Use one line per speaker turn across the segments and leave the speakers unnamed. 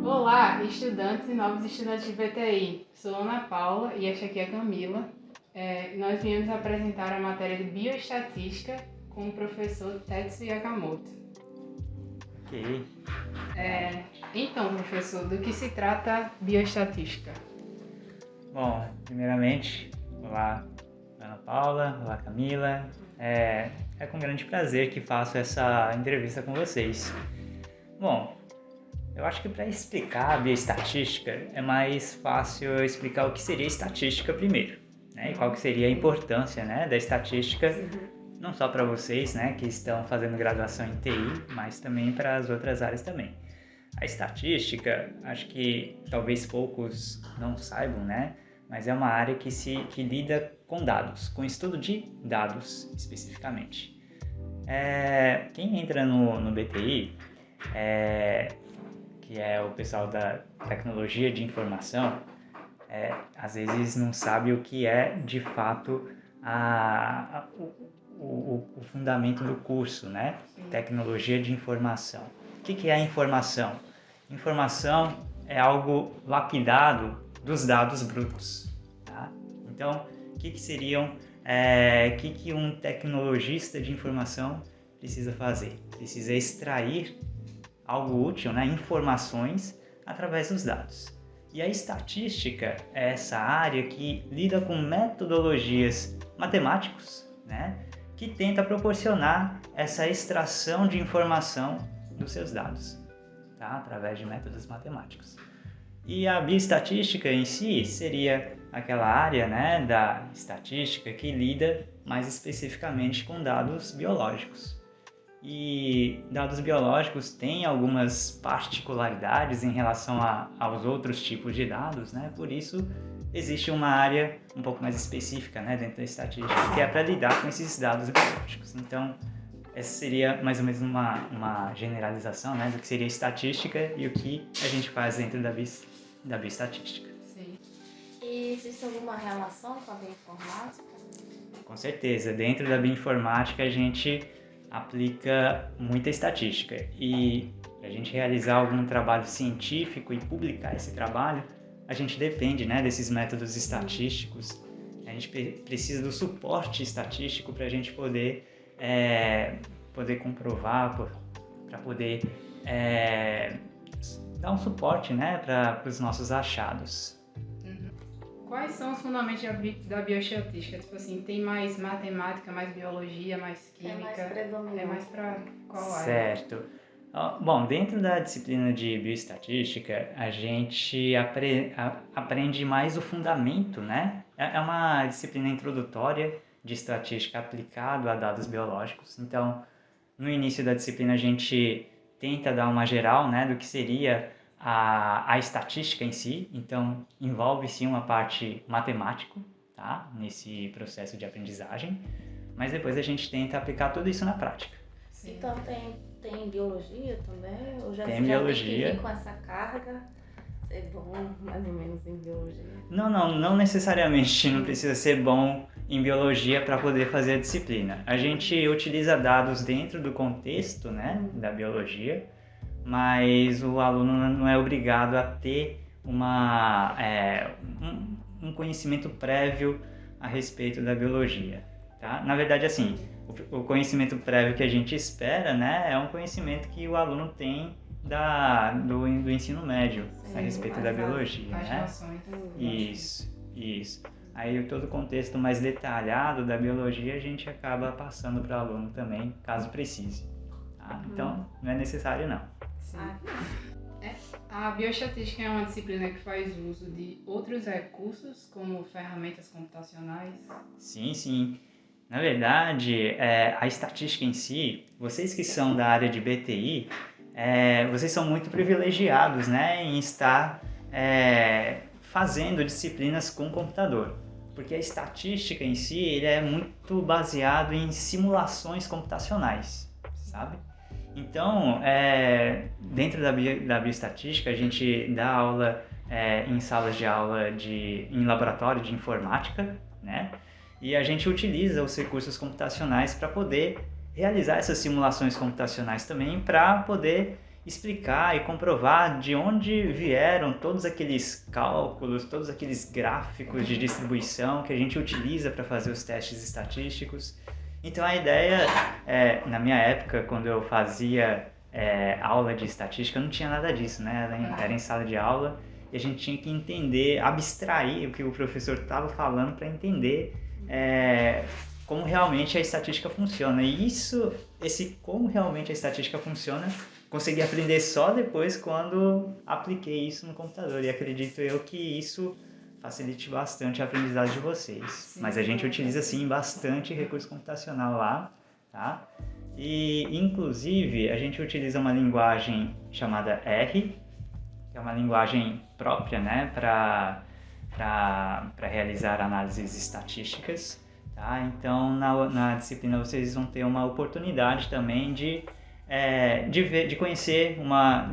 Olá, estudantes e novos estudantes de BTI. Sou Ana Paula e esta aqui é a Camila. Nós viemos apresentar a matéria de Bioestatística com o professor Tetsu Yakamoto.
Ok.
Então, professor, do que se trata Bioestatística?
Bom, primeiramente, olá Ana Paula, olá Camila. É com grande prazer que faço essa entrevista com vocês. Bom, eu acho que para explicar a bioestatística é mais fácil eu explicar o que seria estatística primeiro, né? E qual que seria a importância, né, da estatística, não só para vocês, né, que estão fazendo graduação em TI, mas também para as outras áreas também. A estatística, acho que talvez poucos não saibam, né? Mas é uma área que lida com dados, com estudo de dados especificamente. Quem entra no BTI, que é o pessoal da tecnologia de informação, às vezes não sabe o que é de fato o fundamento do curso, né? Tecnologia de informação. O que é a informação? Informação é algo lapidado dos dados brutos. Tá? Então, o que seriam, que um tecnologista de informação precisa fazer? Precisa extrair algo útil, né? Informações através dos dados. E a estatística é essa área que lida com metodologias matemáticas, né? Que tenta proporcionar essa extração de informação dos seus dados, tá? Através de métodos matemáticos. E a bioestatística em si seria aquela área, né, da estatística que lida mais especificamente com dados biológicos. E dados biológicos têm algumas particularidades em relação aos outros tipos de dados, né? Por isso existe uma área um pouco mais específica, né, dentro da estatística, que é para lidar com esses dados biológicos. Então, essa seria mais ou menos uma generalização, né, do que seria estatística e o que a gente faz dentro da bioestatística.
Sim. E existe alguma relação com a bioinformática?
Com certeza. Dentro da bioinformática a gente aplica muita estatística e para a gente realizar algum trabalho científico e publicar esse trabalho, a gente depende, né, desses métodos estatísticos. A gente precisa do suporte estatístico para a gente poder comprovar, para poder dar um suporte, né, para os nossos achados.
Quais são os fundamentos da bioestatística? Tipo assim, tem mais matemática, mais biologia, mais química?
É mais predominante.
É mais para qual área?
Certo. Bom, dentro da disciplina de bioestatística, a gente aprende mais o fundamento, né? É uma disciplina introdutória de estatística aplicado a dados biológicos. Então, no início da disciplina, a gente tenta dar uma geral, né, do que seria a estatística em si. Então, envolve sim uma parte matemática, tá? Nesse processo de aprendizagem. Mas depois a gente tenta aplicar tudo isso na prática.
Sim. Então tem biologia também? Ou já
Tem
tem
biologia.
que vir com essa carga? Ser bom mais ou menos em biologia?
Não necessariamente não precisa ser bom em biologia para poder fazer a disciplina. A gente utiliza dados dentro do contexto, né, da biologia, mas o aluno não é obrigado a ter um conhecimento prévio a respeito da biologia. Tá? Na verdade, assim, o conhecimento prévio que a gente espera, né, é um conhecimento que o aluno tem do ensino médio. Sim, a respeito da biologia, né? Isso. Aí todo o contexto mais detalhado da biologia a gente acaba passando para o aluno também, caso precise. Tá? Então, não é necessário não.
Sim. A bioestatística é uma disciplina que faz uso de outros recursos, como ferramentas computacionais?
Sim. Na verdade, a estatística em si, vocês que são da área de BTI, vocês são muito privilegiados, né, em estar fazendo disciplinas com computador. Porque a estatística em si ele é muito baseado em simulações computacionais, sabe? Então, dentro da bioestatística, a gente dá aula em salas de aula em laboratório de informática, né? E a gente utiliza os recursos computacionais para poder realizar essas simulações computacionais também, para poder explicar e comprovar de onde vieram todos aqueles cálculos, todos aqueles gráficos de distribuição que a gente utiliza para fazer os testes estatísticos. Então a ideia, na minha época, quando eu fazia aula de estatística, não tinha nada disso, né? Era em sala de aula e a gente tinha que entender, abstrair o que o professor estava falando para entender como realmente a estatística funciona. E esse como realmente a estatística funciona, consegui aprender só depois quando apliquei isso no computador. E acredito eu que isso facilite bastante a aprendizagem de vocês. Sim, mas a gente utiliza, sim, bastante recurso computacional lá, tá? E, inclusive, a gente utiliza uma linguagem chamada R, que é uma linguagem própria, né, para realizar análises estatísticas. Tá? Então, na disciplina vocês vão ter uma oportunidade também de conhecer uma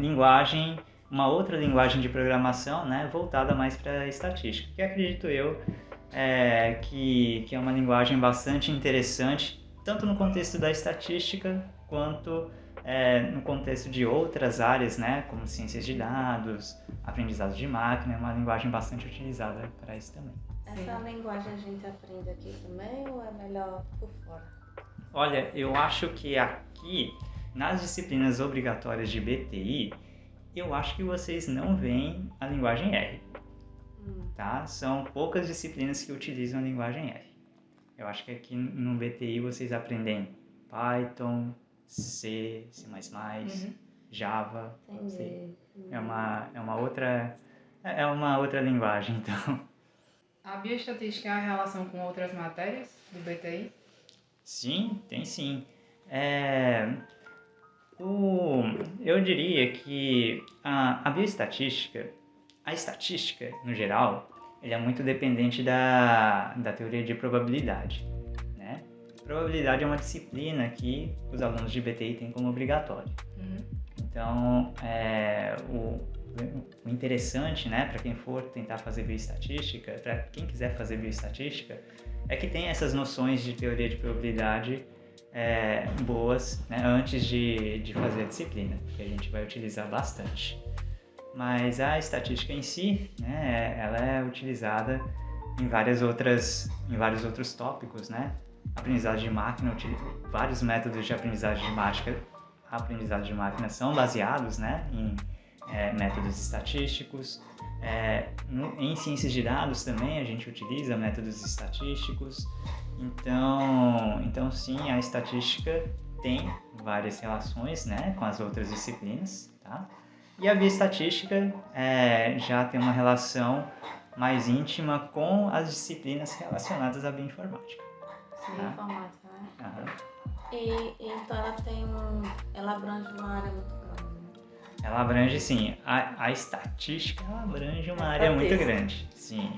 outra linguagem de programação, né, voltada mais para a estatística, que acredito eu que é uma linguagem bastante interessante, tanto no contexto da estatística, quanto no contexto de outras áreas, né, como ciências de dados, aprendizado de máquina, é uma linguagem bastante utilizada para isso também.
Essa linguagem a gente aprende aqui também ou é melhor por fora?
Olha, eu acho que aqui, nas disciplinas obrigatórias de BTI, eu acho que vocês não veem a linguagem R. Tá? São poucas disciplinas que utilizam a linguagem R. Eu acho que aqui no BTI vocês aprendem Python, C, C++, Java.
Entendi.
É uma outra linguagem, então.
A bioestatística é a relação com outras matérias do BTI?
Sim, tem sim. Eu diria que a bioestatística, a estatística no geral, ele é muito dependente da teoria de probabilidade, né? Probabilidade é uma disciplina que os alunos de BTI têm como obrigatório. Então, o interessante, né, para quem for tentar fazer bioestatística, para quem quiser fazer bioestatística, é que tem essas noções de teoria de probabilidade boas, né, antes de fazer a disciplina, que a gente vai utilizar bastante. Mas a estatística em si, né, ela é utilizada em vários outros tópicos, né? Aprendizagem de máquina, vários métodos de aprendizagem de máquina são baseados, né, em métodos estatísticos. Em ciências de dados também a gente utiliza métodos estatísticos. Então sim, a estatística tem várias relações, né, com as outras disciplinas, tá? E a bioestatística já tem uma relação mais íntima com as disciplinas relacionadas à bioinformática.
Sim,
tá?
informática, né?
Aham.
E então ela abrange uma área muito grande, né?
Ela abrange, sim, a estatística ela abrange uma área muito grande, sim,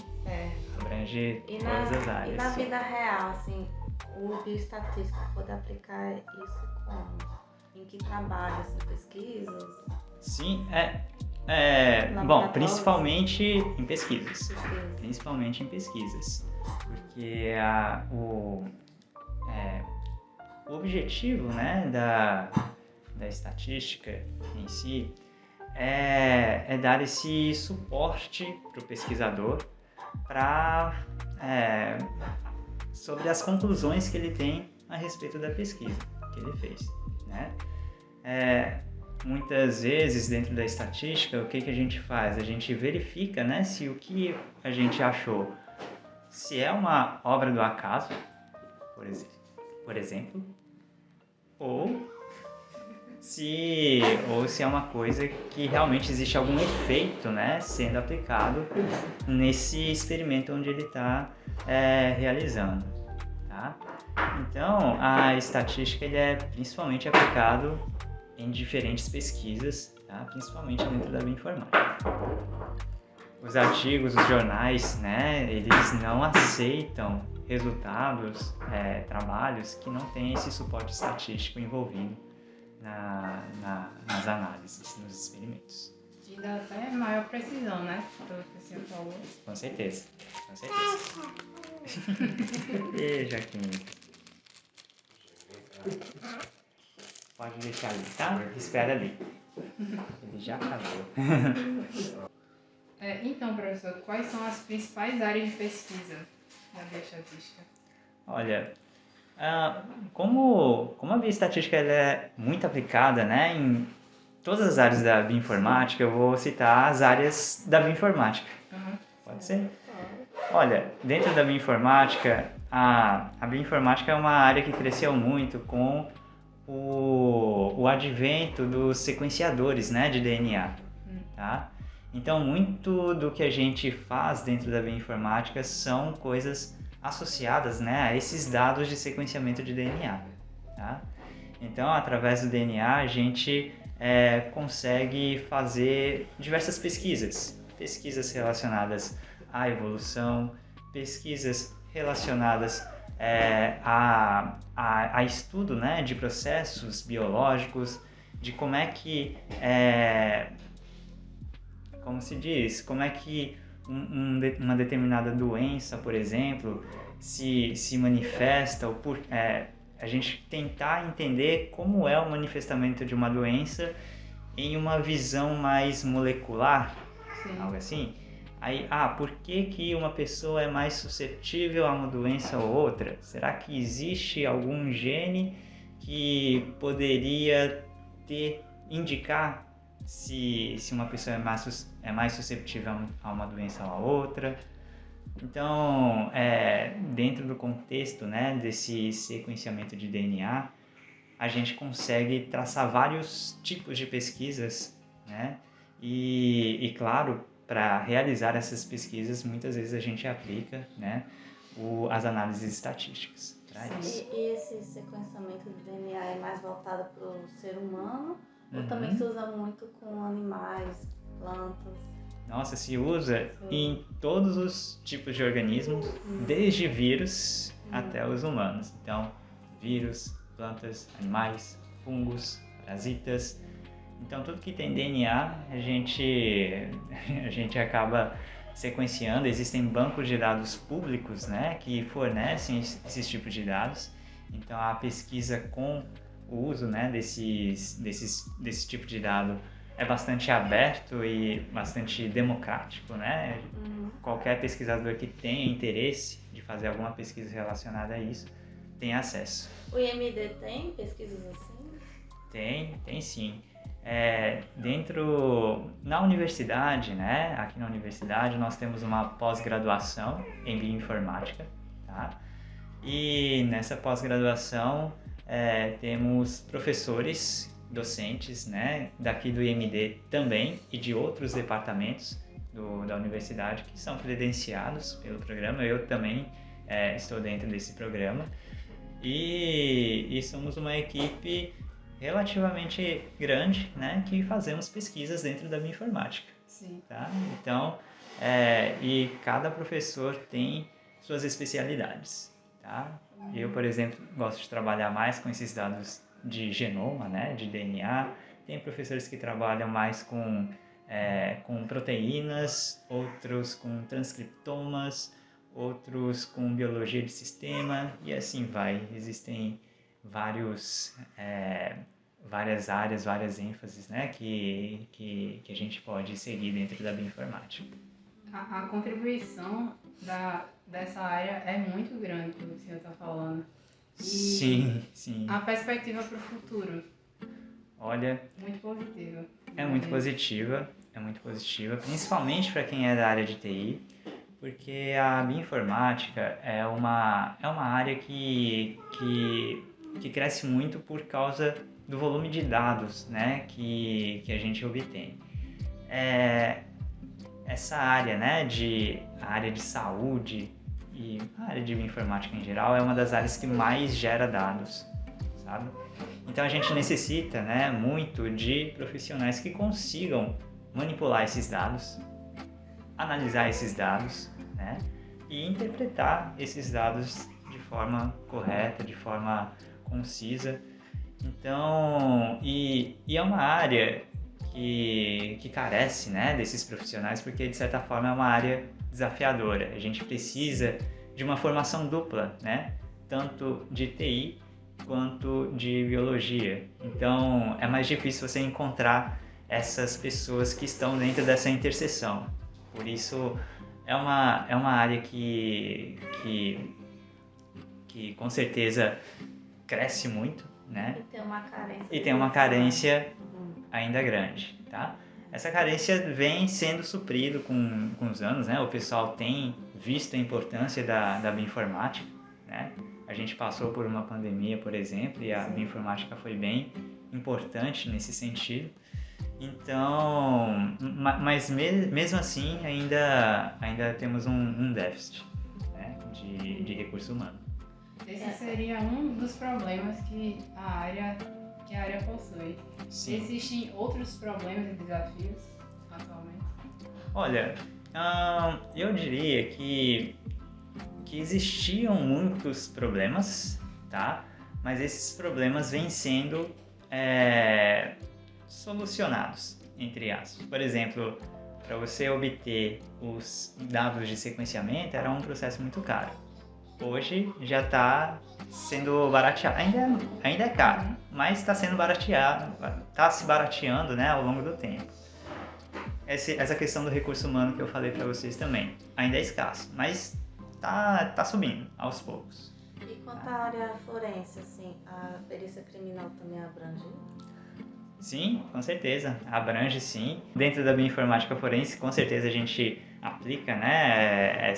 abrange todas as áreas.
E na vida real, assim, o bioestatístico pode aplicar isso como? Em que trabalho, assim, pesquisas?
Sim, bom, principalmente em pesquisas. Principalmente em pesquisas. Porque o objetivo, né, da estatística em si é dar esse suporte para o pesquisador sobre as conclusões que ele tem a respeito da pesquisa que ele fez, né? Muitas vezes, dentro da estatística, o que a gente faz? A gente verifica, né, se o que a gente achou, se é uma obra do acaso, por exemplo, ou se é uma coisa que realmente existe algum efeito, né, sendo aplicado nesse experimento onde ele está realizando. Tá? Então, a estatística ele é principalmente aplicado em diferentes pesquisas, tá? Principalmente dentro da bioinformática. Os artigos, os jornais, né, eles não aceitam resultados, trabalhos que não têm esse suporte estatístico envolvido nas análises, nos experimentos.
E dá até maior precisão, né? Pelo que você falou.
Com certeza. E Jaquim. Pode deixar ali, tá? Espera ali. Ele já acabou.
Então, professor, quais são as principais áreas de pesquisa da bioestatística?
Olha, como a bioestatística ela é muito aplicada, né, em todas as áreas da bioinformática, eu vou citar as áreas da bioinformática. Pode ser? Olha, dentro da bioinformática, a bioinformática é uma área que cresceu muito com o advento dos sequenciadores, né, de DNA. Tá? Então, muito do que a gente faz dentro da bioinformática são coisas associadas, né, a esses dados de sequenciamento de DNA. Tá? Então, através do DNA, a gente consegue fazer diversas pesquisas relacionadas à evolução, pesquisas relacionadas a estudo, né, de processos biológicos, de como é que, como se diz, como é que uma determinada doença, por exemplo, se manifesta, ou a gente tentar entender como é o manifestamento de uma doença em uma visão mais molecular,
Sim.
Algo assim. Aí, por que uma pessoa é mais suscetível a uma doença ou outra? Será que existe algum gene que poderia indicar se uma pessoa é mais suscetível a uma doença ou a outra? Então, dentro do contexto, né, desse sequenciamento de DNA, a gente consegue traçar vários tipos de pesquisas, né? E claro, para realizar essas pesquisas, muitas vezes a gente aplica, né, as análises estatísticas para isso.
E esse sequenciamento de DNA é mais voltado para o ser humano ou também se usa muito com animais, plantas?
Nossa, se usa em todos os tipos de organismos, desde vírus até os humanos. Então, vírus, plantas, animais, fungos, parasitas. Então, tudo que tem DNA, a gente acaba sequenciando. Existem bancos de dados públicos, né, que fornecem esses tipos de dados. Então, a pesquisa com o uso, né, desse tipo de dado é bastante aberto e bastante democrático, né? Qualquer pesquisador que tenha interesse de fazer alguma pesquisa relacionada a isso tem acesso.
O IMD tem pesquisas assim?
Tem sim. Na universidade, né? Aqui na universidade nós temos uma pós-graduação em bioinformática, tá? E nessa pós-graduação temos professores, docentes, né? Daqui do IMD também e de outros departamentos da universidade que são credenciados pelo programa. Eu também estou dentro desse programa e somos uma equipe relativamente grande, né, que fazemos pesquisas dentro da bioinformática.
Sim.
Tá? Então, e cada professor tem suas especialidades. Tá? Eu, por exemplo, gosto de trabalhar mais com esses dados de genoma, né, de DNA. Tem professores que trabalham mais com proteínas, outros com transcriptomas, outros com biologia de sistema e assim vai. Existem várias áreas, várias ênfases, né, que a gente pode seguir dentro da bioinformática.
A contribuição dessa área é muito grande, pelo que o senhor está falando. E
sim.
A perspectiva para o futuro?
Olha,
muito positiva.
É muito positiva, principalmente para quem é da área de TI, porque a bioinformática é uma área que cresce muito por causa do volume de dados, né, que a gente obtém. Essa área, né, a área de saúde e a área de bioinformática em geral é uma das áreas que mais gera dados, sabe? Então a gente necessita, né, muito de profissionais que consigam manipular esses dados, analisar esses dados, né, e interpretar esses dados de forma correta, de forma concisa. Então, e é uma área que carece, né, desses profissionais, porque de certa forma é uma área desafiadora. A gente precisa de uma formação dupla, né, tanto de TI quanto de biologia. Então, é mais difícil você encontrar essas pessoas que estão dentro dessa interseção. Por isso, é uma área que com certeza cresce muito, né?
E tem uma carência.
Ainda grande, tá? Essa carência vem sendo suprido com os anos, né? O pessoal tem visto a importância da bioinformática, né? A gente passou por uma pandemia, por exemplo, e a bioinformática foi bem importante nesse sentido. Então, mas mesmo assim, ainda temos um déficit, né? de recurso humano.
Esse seria um dos problemas que a área possui.
Sim.
Existem outros problemas e desafios atualmente?
Olha, eu diria que existiam muitos problemas, tá? Mas esses problemas vêm sendo solucionados, entre aspas. Por exemplo, para você obter os dados de sequenciamento era um processo muito caro. Hoje já está sendo barateado, ainda é caro, mas está sendo barateado, está se barateando, né, ao longo do tempo. Essa questão do recurso humano que eu falei para vocês também, ainda é escasso, mas tá subindo aos poucos.
E quanto à área forense, assim, a perícia criminal também abrange?
Sim, com certeza, abrange sim. Dentro da bioinformática forense, com certeza a gente aplica, né,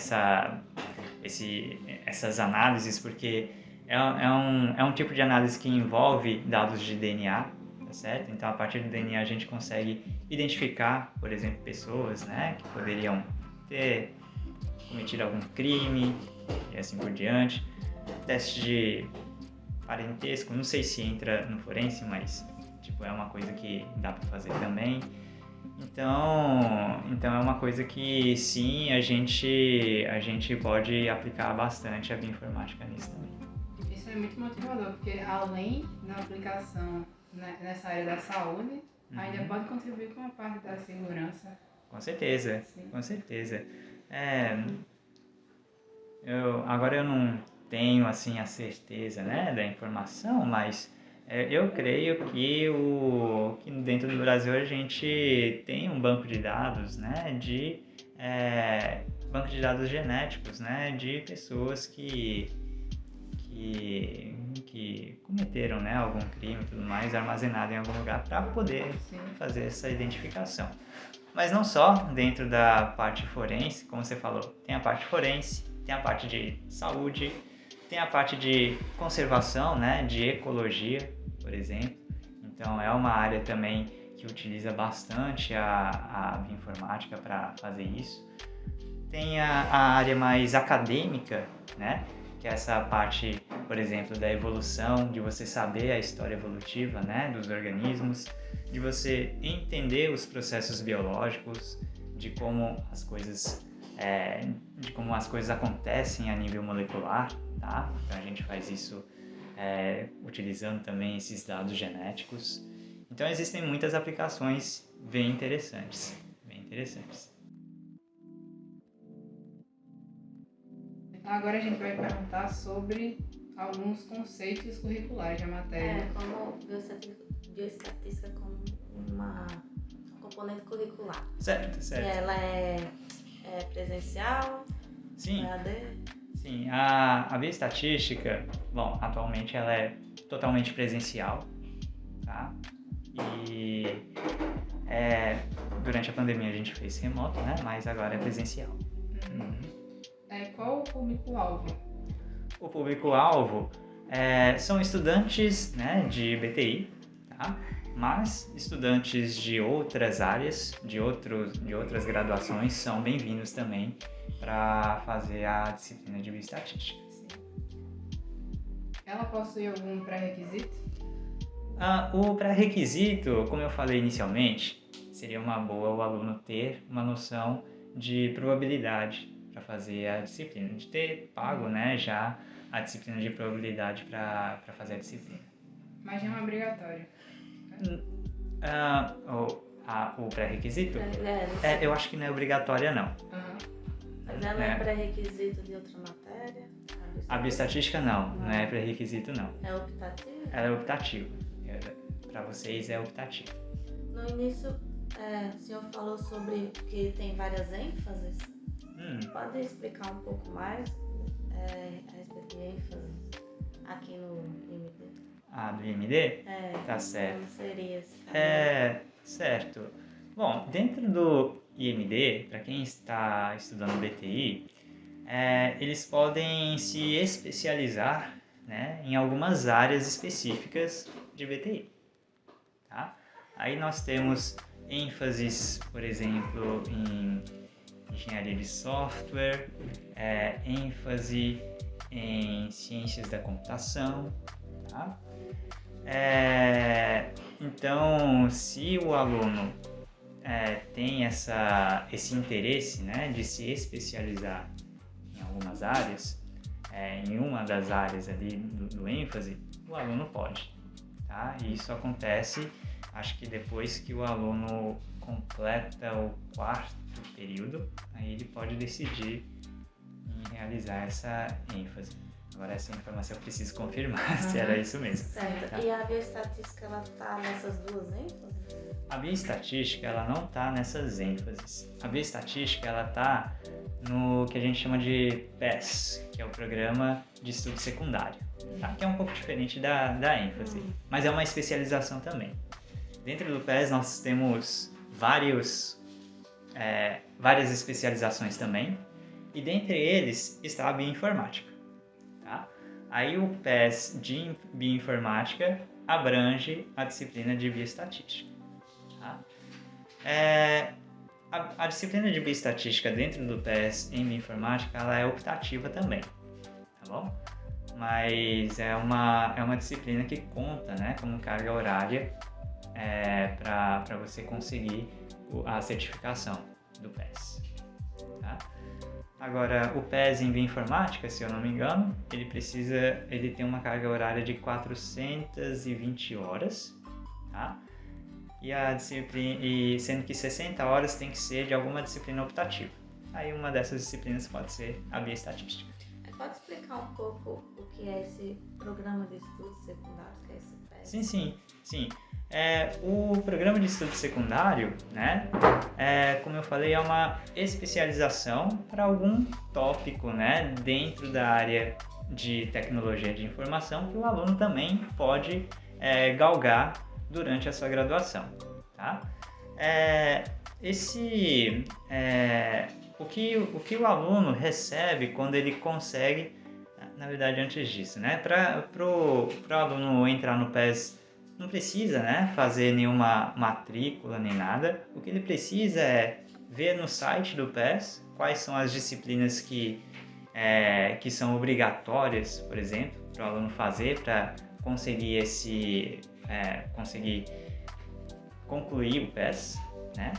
essas análises, porque é um tipo de análise que envolve dados de DNA, tá certo? Então, a partir do DNA a gente consegue identificar, por exemplo, pessoas, né, que poderiam ter cometido algum crime e assim por diante. Teste de parentesco, não sei se entra no forense, mas é uma coisa que dá para fazer também. Então é uma coisa que sim, a gente pode aplicar bastante a bioinformática nisso também.
Isso é muito motivador, porque além da aplicação nessa área da saúde, ainda pode contribuir com a parte da segurança.
Com certeza, sim. Com certeza. Agora eu não tenho assim a certeza, né, da informação, mas eu creio que dentro do Brasil a gente tem um banco de dados, né, banco de dados genéticos, né, de pessoas que cometeram, né, algum crime e tudo mais, armazenado em algum lugar para poder fazer essa identificação. Mas não só dentro da parte forense, como você falou, tem a parte forense, tem a parte de saúde, tem a parte de conservação, né, de ecologia, por exemplo. Então é uma área também que utiliza bastante a bioinformática para fazer isso. Tem a área mais acadêmica, né, que é essa parte, por exemplo, da evolução, de você saber a história evolutiva, né, dos organismos, de você entender os processos biológicos, de como as coisas acontecem a nível molecular, tá? Então a gente faz isso utilizando também esses dados genéticos. Então existem muitas aplicações bem interessantes.
Agora a gente vai perguntar sobre alguns conceitos curriculares da matéria.
Como bioestatística como uma componente curricular.
Certo.
E ela é presencial?
Sim.
EAD?
Sim, a bioestatística, bom, atualmente ela é totalmente presencial, tá? E durante a pandemia a gente fez remoto, né? Mas agora é presencial.
Qual o público-alvo?
O público-alvo são estudantes, né, de BTI, tá? Mas estudantes de outras áreas, de outras graduações, são bem-vindos também para fazer a disciplina de bioestatística.
Ela possui algum pré-requisito?
O pré-requisito, como eu falei inicialmente, seria uma boa o aluno ter uma noção de probabilidade para fazer a disciplina, de ter pago, né, já a disciplina de probabilidade para fazer a disciplina.
Mas não é obrigatório?
O pré-requisito? Eu acho que não é obrigatória, não.
Mas ela é pré-requisito de outra matéria?
A bioestatística não é pré-requisito, não.
É optativo?
Ela é optativa. Para vocês é optativo.
No início, o senhor falou sobre que tem várias ênfases. Pode explicar um pouco mais a respeito de ênfases aqui no IMD?
Do IMD? Tá certo.
Como seria
Certo. Bom, dentro do IMD, para quem está estudando BTI, eles podem se especializar, né, em algumas áreas específicas de BTI. Tá? Aí nós temos ênfases, por exemplo, em engenharia de software, ênfase em ciências da computação. Tá? Então, se o aluno tem esse interesse, né, de se especializar em algumas áreas, em uma das áreas ali do ênfase, o aluno pode. Tá? E isso acontece, acho que depois que o aluno completa o 4º período, aí ele pode decidir em realizar essa ênfase. Agora essa informação eu preciso confirmar se era isso mesmo.
Certo. Tá? E a bioestatística, ela está nessas duas ênfases?
A bioestatística, ela não está nessas ênfases. A bioestatística, ela está no que a gente chama de PES, que é o Programa de Estudo Secundário, tá? Que é um pouco diferente da ênfase, mas é uma especialização também. Dentro do PES nós temos várias especializações também, e dentre eles está a bioinformática. Tá? Aí o PES de bioinformática abrange a disciplina de bioestatística. Tá? A disciplina de bioestatística dentro do PES em bioinformática, ela é optativa também, tá bom? Mas é uma disciplina que conta, né, como carga horária para você conseguir a certificação do PES. Tá? Agora, o PES em bioinformática, se eu não me engano, ele tem uma carga horária de 420 horas, tá? E sendo que 60 horas tem que ser de alguma disciplina optativa. Aí uma dessas disciplinas pode ser a bioestatística.
Pode explicar um pouco o que é esse programa de estudos secundários, que é esse PES?
Sim. O programa de estudo secundário, né, como eu falei, é uma especialização para algum tópico, né, dentro da área de tecnologia de informação que o aluno também pode galgar durante a sua graduação. Tá? O que o aluno recebe quando ele consegue, na verdade antes disso, né, para o aluno entrar no PES, não precisa, né, fazer nenhuma matrícula nem nada. O que ele precisa é ver no site do PES quais são as disciplinas que são obrigatórias, por exemplo, para o aluno fazer para conseguir conseguir concluir o PES, né?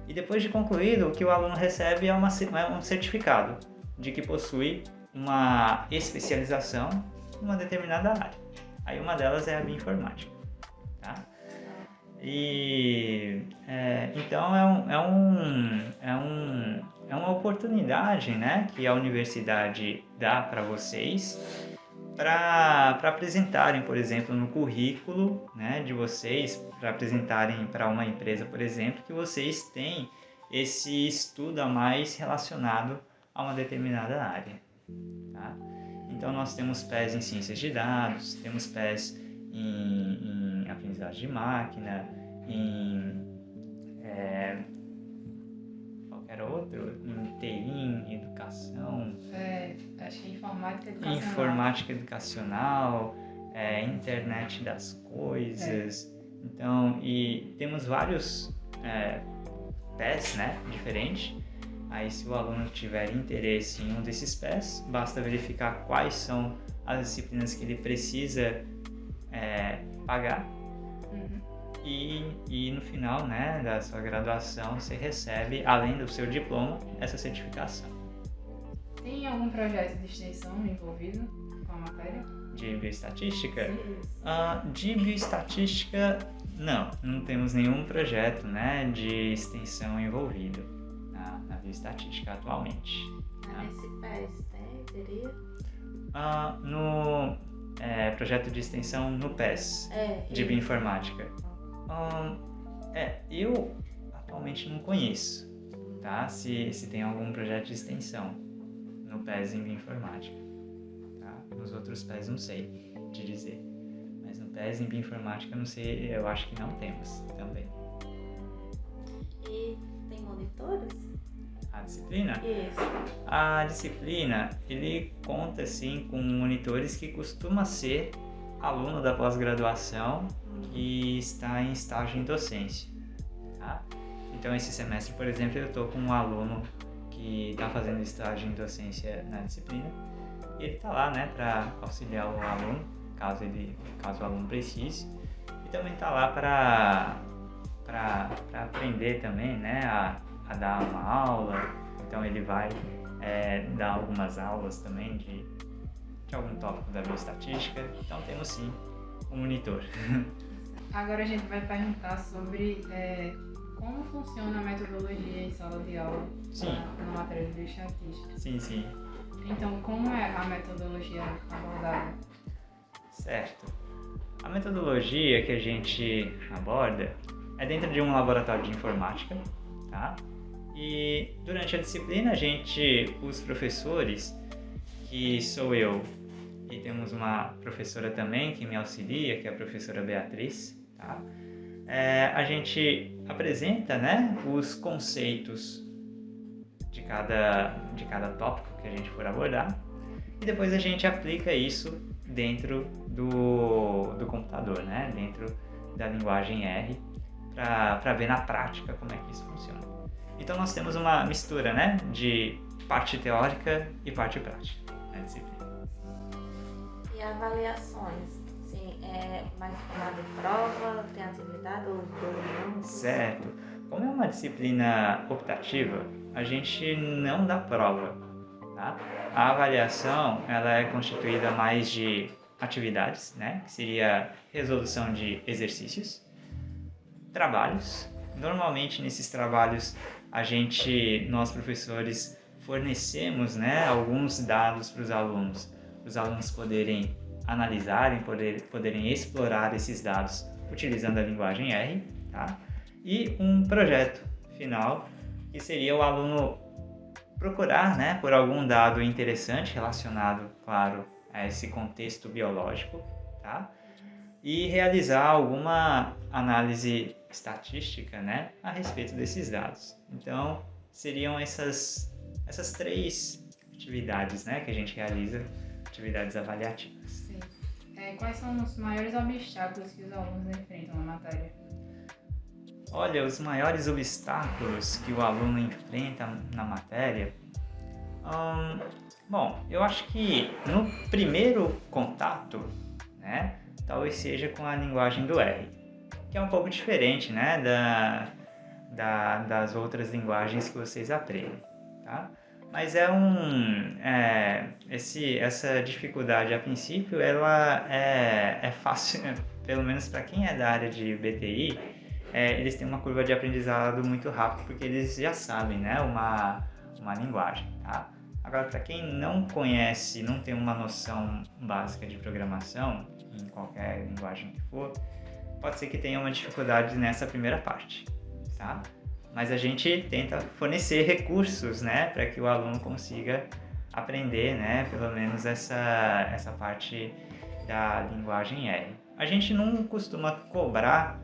E depois de concluído, o que o aluno recebe é um certificado de que possui uma especialização em uma determinada área. Aí uma delas é a bioinformática. Tá? E então é uma oportunidade, né, que a universidade dá para vocês para apresentarem, por exemplo, no currículo, né, de vocês, para apresentarem para uma empresa, por exemplo, que vocês têm esse estudo a mais relacionado a uma determinada área. Tá? Então nós temos PES em ciências de dados, temos PES em aprendizagem de máquina, em qualquer outro, em TI, em educação.
Acho que informática
educacional, internet das coisas. Então, e temos vários PES, né, diferentes. Aí, se o aluno tiver interesse em um desses PES, basta verificar quais são as disciplinas que ele precisa pagar. E no final, né, da sua graduação, você recebe, além do seu diploma, essa certificação.
Tem algum projeto de extensão envolvido com a matéria?
De bioestatística? De bioestatística, não temos nenhum projeto, né, de extensão envolvido na bioestatística atualmente.
Nesse PES teria?
No projeto de extensão no PES, de bioinformática. Eu atualmente não conheço, tá? Se tem algum projeto de extensão no PES em Bioinformática, tá? Nos outros PES não sei te dizer, mas no PES em Bioinformática não sei, eu acho que não temos também.
E tem monitores?
A disciplina?
Isso.
A disciplina, ele conta sim com monitores que costuma ser aluno da pós-graduação que está em estágio em docência, tá? Então esse semestre, por exemplo, eu estou com um aluno que está fazendo estágio em docência na disciplina e ele está lá, né, para auxiliar o aluno, caso o aluno precise, e também está lá para aprender também, né, a dar uma aula. Então ele vai dar algumas aulas também de algum tópico da bioestatística. Então temos sim um monitor.
Agora a gente vai perguntar sobre como funciona a metodologia em sala de aula na matéria de bioestatística.
Sim.
Então, como é a metodologia abordada?
Certo. A metodologia que a gente aborda é dentro de um laboratório de informática, tá? E durante a disciplina os professores, que sou eu, e temos uma professora também que me auxilia, que é a professora Beatriz, tá? A gente apresenta, né, os conceitos de cada tópico que a gente for abordar e depois a gente aplica isso dentro do computador, né, dentro da linguagem R, para ver na prática como é que isso funciona. Então nós temos uma mistura, né, de parte teórica e parte prática na disciplina.
E avaliações? Sim, é mais formada em prova, tem atividade ou não?
Certo. Como é uma disciplina optativa, a gente não dá prova, tá? A avaliação, ela é constituída mais de atividades, né, que seria resolução de exercícios, trabalhos. Normalmente nesses trabalhos nós professores fornecemos, né, alguns dados para os alunos poderem analisarem, poderem explorar esses dados utilizando a linguagem R, tá? E um projeto final, que seria o aluno procurar, né, por algum dado interessante relacionado, claro, a esse contexto biológico, tá? E realizar alguma análise estatística, né, a respeito desses dados. Então, seriam essas três atividades, né, que a gente realiza, atividades avaliativas.
Sim. Quais são os maiores obstáculos que os alunos enfrentam na matéria?
Olha, os maiores obstáculos que o aluno enfrenta na matéria, bom, eu acho que no primeiro contato, né, talvez seja com a linguagem do R, que é um pouco diferente, né, das outras linguagens que vocês aprendem, tá? Mas essa dificuldade a princípio, ela é fácil, pelo menos para quem é da área de BTI, eles têm uma curva de aprendizado muito rápida, porque eles já sabem, né, uma linguagem, tá? Agora, para quem não conhece, não tem uma noção básica de programação, em qualquer linguagem que for, pode ser que tenha uma dificuldade nessa primeira parte, tá? Mas a gente tenta fornecer recursos, né, para que o aluno consiga aprender, né, pelo menos essa parte da linguagem R. A gente não costuma cobrar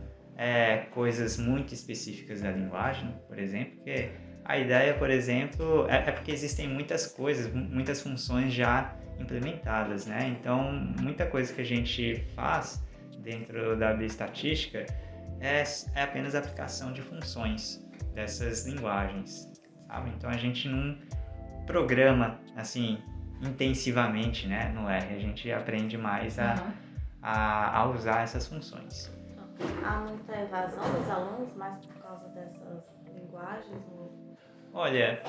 coisas muito específicas da linguagem, por exemplo, porque a ideia, por exemplo, é porque existem muitas coisas, muitas funções já implementadas, né? Então, muita coisa que a gente faz dentro da bioestatística é apenas a aplicação de funções dessas linguagens, sabe? Então, a gente não programa, assim, intensivamente, né, no R. A gente aprende mais a usar essas funções.
Há muita evasão dos alunos, mas por causa dessas linguagens?
Olha,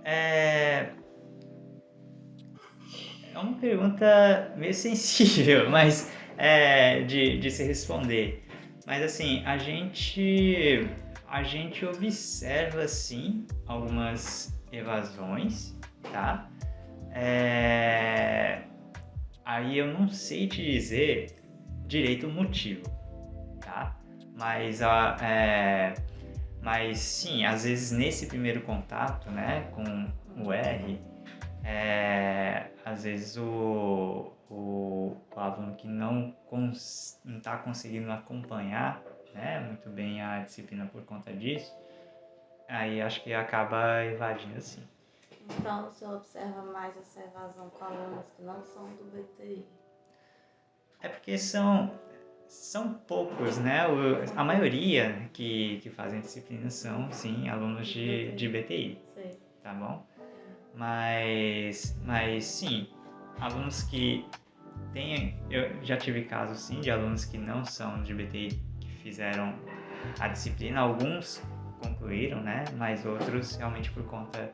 é uma pergunta meio sensível, mas de se responder. Mas assim, a gente observa sim algumas evasões, tá? Aí eu não sei te dizer direito o motivo, tá? Mas sim, às vezes nesse primeiro contato, né, com o R, às vezes o aluno que não está conseguindo acompanhar, né, muito bem a disciplina por conta disso, aí acho que acaba evadindo sim.
Então você observa mais essa evasão com alunos que não são do BTI?
É porque são poucos, né? A maioria que fazem disciplina são, sim, alunos de BTI,
Sim.
tá bom? Mas sim, alunos que têm... Eu já tive casos, sim, de alunos que não são de BTI que fizeram a disciplina. Alguns concluíram, né? Mas outros, realmente por conta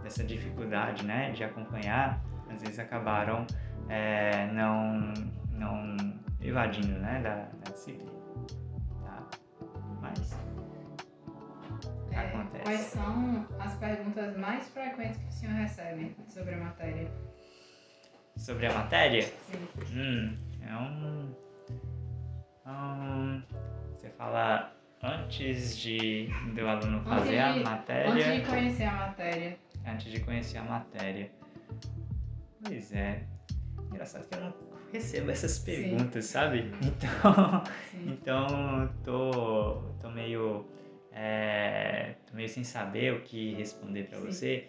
dessa dificuldade, né, de acompanhar, às vezes acabaram não evadindo, né, da disciplina, tá? Mas acontece.
Quais são as perguntas mais frequentes que o senhor recebe sobre a matéria?
Sobre a matéria?
Sim.
Você fala antes do aluno fazer a matéria?
Antes de conhecer a matéria.
Antes de conhecer a matéria. Pois é. Engraçado que eu não recebo essas perguntas, sim, sabe? Então tô meio sem saber o que responder para você.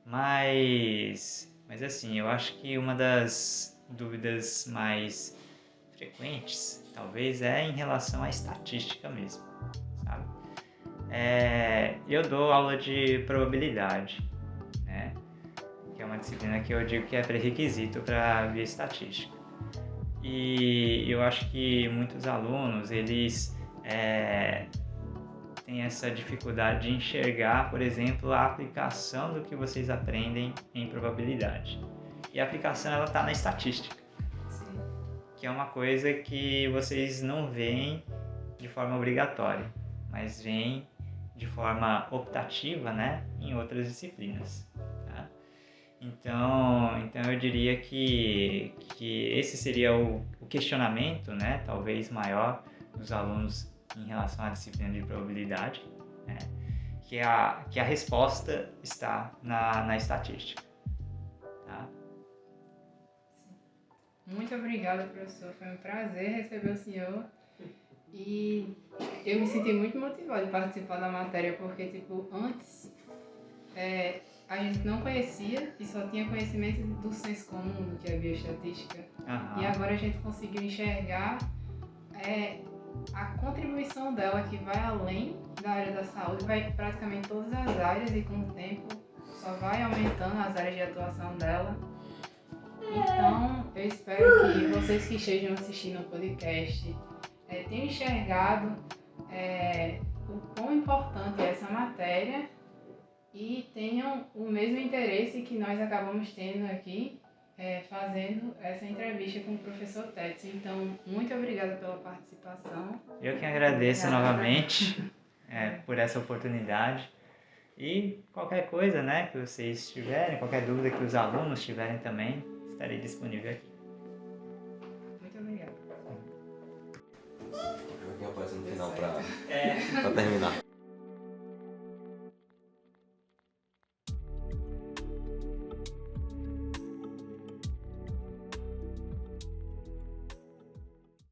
Mas assim, eu acho que uma das dúvidas mais frequentes, talvez, é em relação à estatística mesmo, sabe? Eu dou aula de probabilidade, né? Que é uma disciplina que eu digo que é pré-requisito para a bioestatística. E eu acho que muitos alunos, eles têm essa dificuldade de enxergar, por exemplo, a aplicação do que vocês aprendem em probabilidade. E a aplicação, ela está na estatística.
Sim.
Que é uma coisa que vocês não veem de forma obrigatória, mas veem de forma optativa, né, em outras disciplinas. Tá? Então eu diria que esse seria o questionamento, né, talvez maior dos alunos em relação à disciplina de probabilidade, né, que a resposta está na estatística. Tá?
Muito obrigada, professor. Foi um prazer receber o senhor. E eu me senti muito motivada em participar da matéria, porque, antes a gente não conhecia e só tinha conhecimento do senso comum, do que é bioestatística.
Uhum.
E agora a gente conseguiu enxergar a contribuição dela, que vai além da área da saúde, vai praticamente todas as áreas, e com o tempo só vai aumentando as áreas de atuação dela. Então, eu espero que vocês que estejam assistindo ao podcast tenham enxergado o quão importante é essa matéria e tenham o mesmo interesse que nós acabamos tendo aqui fazendo essa entrevista com o professor Tetsu. Então, muito obrigada pela participação.
Eu que agradeço novamente por essa oportunidade. E qualquer coisa, né, que vocês tiverem, qualquer dúvida que os alunos tiverem também, estarei disponível aqui.
Muito obrigada.
Aqui aparece no final para terminar.